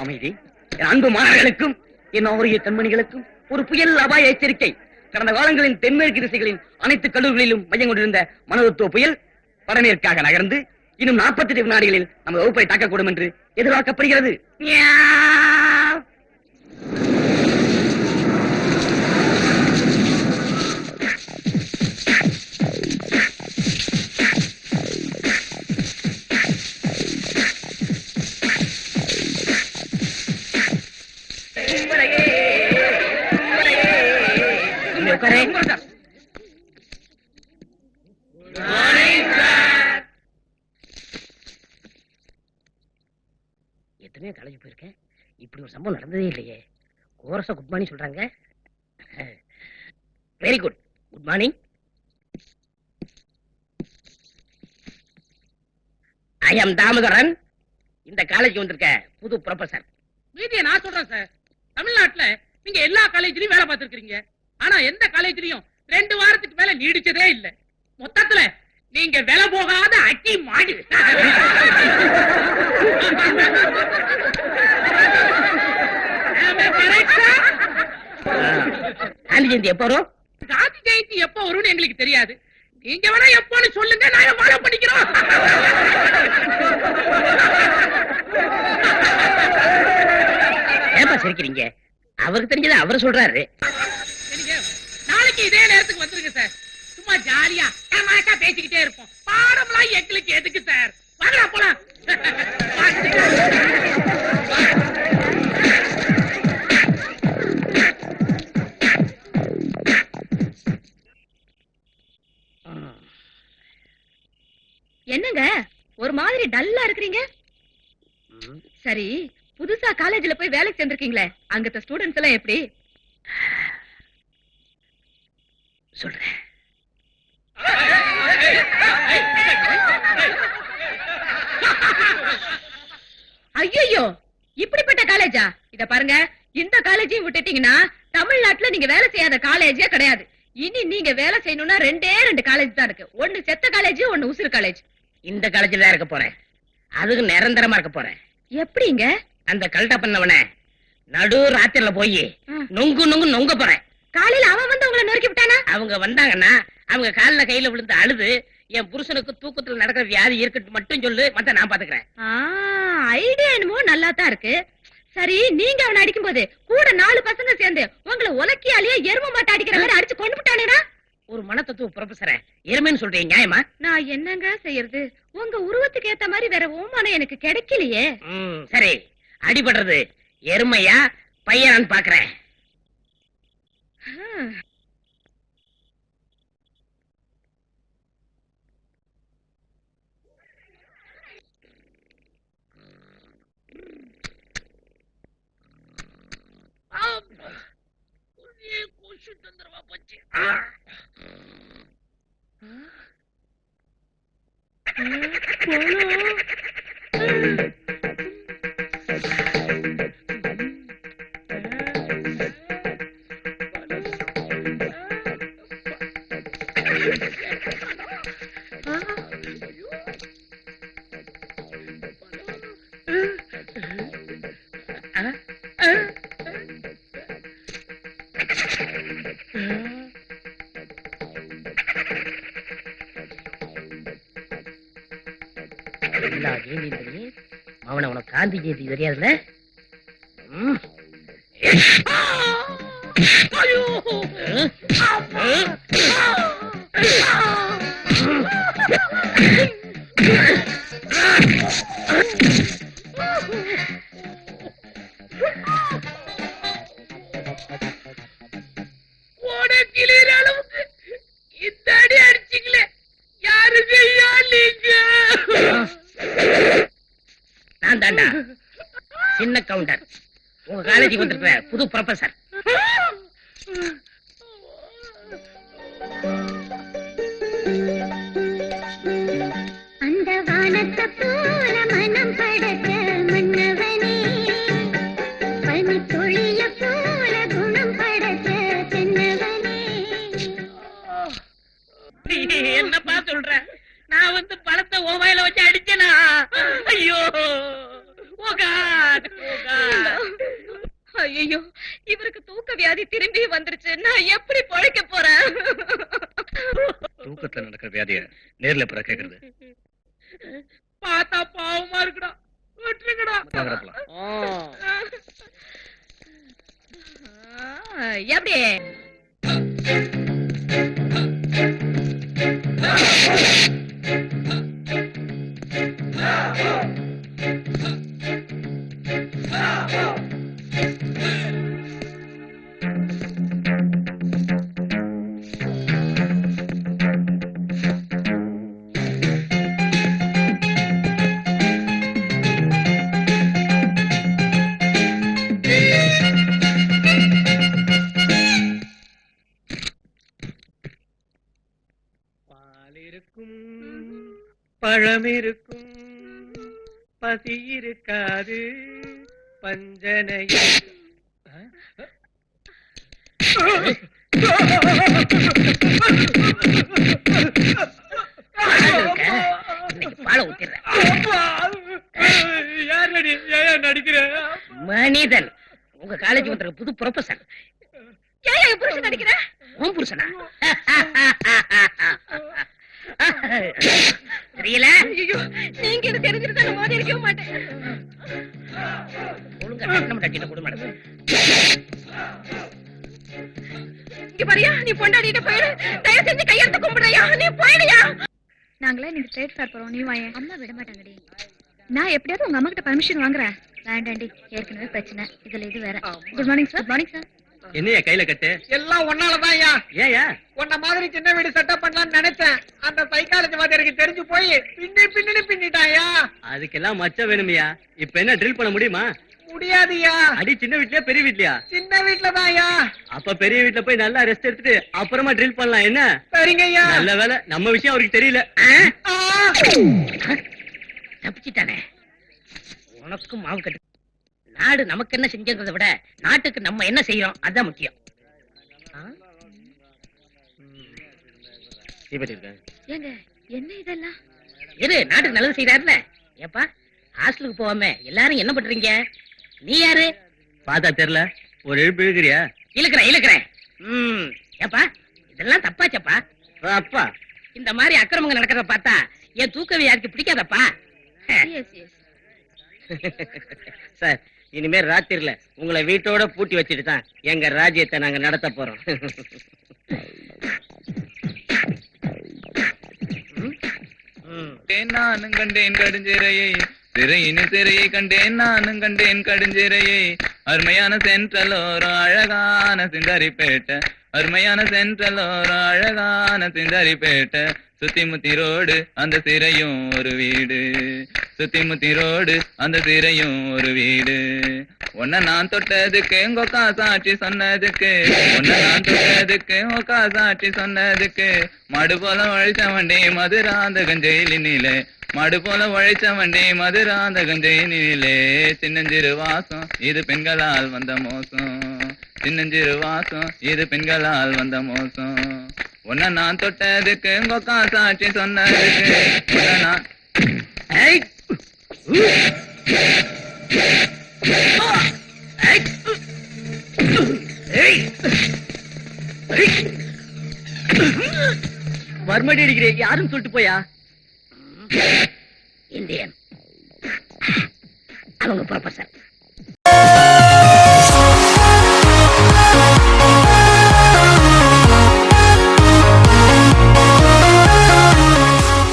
அமைதி. என் அன்பு மாணவர்களுக்கும் என் ஆரிய கண்மணிகளுக்கும் ஒரு புயல் அபாய எச்சரிக்கை. கடந்த காலங்களின் தென்மேற்கு திசைகளின் அனைத்து கல்லூரிகளிலும் மையம் கொண்டிருந்த மனோதத்துவ புயல் வடமேற்காக நகர்ந்து இன்னும் 48 வினாடிகளில் நம்ம வகுப்பை தாக்கக்கூடும் என்று எதிர்பார்க்கப்படுகிறது. எத்தனையோ காலேஜ் போயிருக்கேன், இப்படி ஒரு சம்பவம் நடந்ததே இல்லையே. கோரஸா குட் மார்னிங் சொல்றாங்க. Very good. Good morning. I am Damodaran. இந்த காலேஜ் வந்திருக்க புது ப்ரொஃபசர். மீதியை நான் சொல்றேன் சார். தமிழ்நாட்டுல நீங்க எல்லா காலேஜ்லயும் வேலை பார்த்திருக்கீங்க. ஆனா எந்த காலேஜ்லயும் 2 வாரத்துக்கு மேல நீடிச்சதே இல்ல. மொத்தத்துல நீங்க வேலை போகாத அக்கி மாடி. காந்தி ஜெயந்தி எப்போ வரும்? காந்தி ஜெயந்தி எப்போ வரும்னு எங்களுக்கு தெரியாது. நீங்க வேணா எப்போன்னு சொல்லுங்க, நாங்க ஃபாலோ பண்ணிக்கிறோம். ஏப்பா சிரிக்கிறீங்க? அவருக்கு தெரிஞ்சதை அவர் சொல்றாரு. நாளைக்கு இதே நேரத்துக்கு வந்துருங்க சார். சும்மா ஜாலியா தமாஷா பேசிக்கிட்டே இருப்போம். பாடம்லாம் எங்களுக்கு எதுக்கு சார்? வாங்கடா போலாம். என்னங்க ஒரு மாதிரி டல்லா இருக்கிறீங்க? சரி, புதுசா காலேஜ்ல போய் வேலைக்கு சேர்ந்திருக்கீங்களே, அங்கத்த ஸ்டூடெண்ட்ஸ் எல்லாம் எப்படி? சொல்றேன். ஐயோ, இப்படிப்பட்ட காலேஜா? இத பாருங்க, இந்த காலேஜையும் விட்டுட்டீங்கன்னா தமிழ்நாட்டுல நீங்க வேலை செய்யாத காலேஜே கிடையாது. இனி நீங்க வேலை செய்யணும்னா 2 காலேஜ் தான் இருக்கு. ஒன்னு செத்த காலேஜ், ஒன்னு உசுறு காலேஜ். இந்த காலேஜ்ல தான் இருக்க போறேன். அதுக்கு நிரந்தரமா இருக்க போறேன். எப்படிங்க? அந்த கல்ட்டா பண்ணவன நடு ராத்திரில போய் நொங்கு நொங்கு நொங்க போறேன். காலையில அவன் வந்து உங்களை நொறுக்கி விட்டானா? அவங்க வந்தாங்கன்னா அவங்க கால்ல கையில விழுந்து அழுது, என் புருஷனுக்கு தூக்கத்துல நடக்கிற வியாதி இருக்கட்டும் மட்டும் சொல்லு, மத்த நான் பாத்துக்கிறேன். ஐடியா என்னமோ நல்லா தான் இருக்கு. சரி, நீங்க அவனை அடிக்கும் போது கூட 4 பசங்க சேர்ந்து உங்களை உலக்கியாலேயே எரும மாட்ட அடிக்கிற மாதிரி அடிச்சு கொண்டு விட்டானேனா? ஒரு மனத்தத்துவ ப்ரொஃபசரை எருமைன்னு சொல்றீங்க, நியாயமா? நான் என்னங்க செய்யறது? உங்க உருவத்துக்கு ஏத்த மாதிரி வேற ஓமானம் எனக்கு கிடைக்கலையே. சரி, அடிபடுறது எருமையா பையனான்னு பாக்குறேன். கொசு தந்திரமா போச்சு. அவனை உனக்கு காந்தி ஜெயந்தி தெரியாதுல்ல? சின்ன கவுண்டர், உங்க காலேஜுக்கு வந்திருக்கிற புது ப்ரொஃபசர். அந்த வானத்தை போல மனம் படைத்த மன்னவனே, பனி தொழில போல குணம் படைத்த தென்னவனே. என்னப்பா சொல்ற? நான் வந்து பழத்தை ஓவாயில வச்சு அடிச்சேனா? ஐயோ, ஓ காட், ஓ காட். இவருக்கு தூக்க வியாதி திரும்பி வந்துருச்சு. நான் எப்படி பொழைக்க போறேன்? தூக்கத்துல நடக்கிற வியாதிய நேர்ல பிற கேக்குறது பார்த்தா பாவமா இருக்குடா. விட்டுருங்கடா. எப்படி பழம் இருக்கும், பசி இருக்காது, பஞ்சனையில் மனிதன் உங்க காலேஜ் வந்த புது ப்ரொஃபசர். புருஷன் நடிக்கிற? உன் புருஷனா? தெரியல. நீங்க இது தெரிஞ்சிருந்தா நான் மோதி இருக்கவே மாட்டேன். ஒழுங்கா கட்டணம் கட்டிட்டு கொடு மேடம். இங்க பாரியா, நீ பொண்டாடிட்டு போயிடு. தயவு செஞ்சு கையெடுத்து கும்பிடுறியா? நீ போயிடுயா. நாங்களே நீங்க ஸ்ட்ரெயிட் ஃபேர் போறோம். நீ வாயே. அம்மா விட மாட்டாங்கடி. நான் எப்படியாவது உங்க அம்மா கிட்ட பர்மிஷன் வாங்குறேன். வேண்டாண்டி, ஏற்கனவே பிரச்சனை, இதுல இது வேற. Good morning sir. Good morning sir. என்னைய கையில கட்டு? எல்லாம் ஒன்னாலதான். ஏயா உன்ன மாதிரி சின்ன வீடு செட்டப் பண்ணலாம்னு நினைச்சேன். அந்த சைக்காலஜி மாதிரி எனக்கு தெரிஞ்சு போய் பின்னிட்டாயா. அதுக்கெல்லாம் மச்சம் வேணுமையா? இப்ப என்ன ட்ரில் பண்ண முடியுமா? முடியாதுயா. அடி சின்ன வீட்லயா பெரிய வீட்லயா? சின்ன வீட்டுலதான்யா. அப்ப பெரிய வீட்ல போய் நல்லா ரெஸ்ட் எடுத்துட்டு அப்புறமா ட்ரில் பண்ணலாம். என்ன? சரிங்கய்யா. நல்ல வேலை நம்ம விஷயம் அவருக்கு தெரியல. தப்பிச்சிட்டானே. உனக்கும் மாவு கட்டு. நாடு நமக்கு என்ன செஞ்சதை விட நாட்டுக்கு நம்ம என்ன செய்யறோம் அதான் முக்கியம். ஏங்க என்ன இதெல்லாம்? எது நாட்டுக்கு நல்லது செய்யறாருல? ஏப்பா ஹாஸ்டலுக்கு போகாம எல்லாரும் என்ன பண்றீங்க? நீ யாரு? பார்த்தா தெரியல. ஒரு இழுப்பு இழுக்கிறியா? இழுக்கிறேன். ஏப்பா இதெல்லாம் தப்பாச்சப்பா. அப்பா இந்த மாதிரி அக்கிரமங்கள் நடக்கிறத பார்த்தா என் தூக்கவே யாருக்கு பிடிக்காதப்பா. சார், இனிமே ராத்திரில உங்களை வீட்டோட பூட்டி வச்சுட்டு தான் எங்க ராஜ்யத்தை நாங்க நடத்த போறோம். நானும் கண்டேன் கடுஞ்சிறையை, திரையினி திரையை கண்டேன் நானும் கண்டேன் கடுஞ்சிறையை. அருமையான சென்ட்ரலோரோ அழகான சிந்தாரிப்பேட்டை, அருமையான சென்ட்ரலோரோ அழகான சிந்தாரிப்பேட்டை. சுத்தி முத்தி ரோடு அந்த சிறையும் ஒரு வீடு, சுத்தி முத்தி ரோடு அந்த சிறையும் ஒரு வீடு. உன்னை நான் தொட்டதுக்கு உங்கக்கா சாட்சி சொன்னதுக்கு, உன்னை நான் தொட்டதுக்கு உங்கக்கா சாட்சி சொன்னதுக்கு. மாடு போல உழைச்ச வண்டி மதுராந்தகன் ஜெயிலினிலே, மாடு போல உழைச்ச வண்டி மதுராந்தகன் ஜெயிலினிலே. சின்னஞ்சிறு வாசம் இது பெண்களால் வந்த மோசம், சின்னஞ்சிறு வாசம் இது பெண்களால் வந்த மோசம். உன்னை நான் தொட்டதுக்கு உங்கக்கா சாட்சி சொன்னதுக்கு, உன்னை நான் மறுமடி அடிக்கிறேன். யாரும் சொல்லிட்டு போயா? இந்தியன் அவங்க ப்ரொஃபசர்.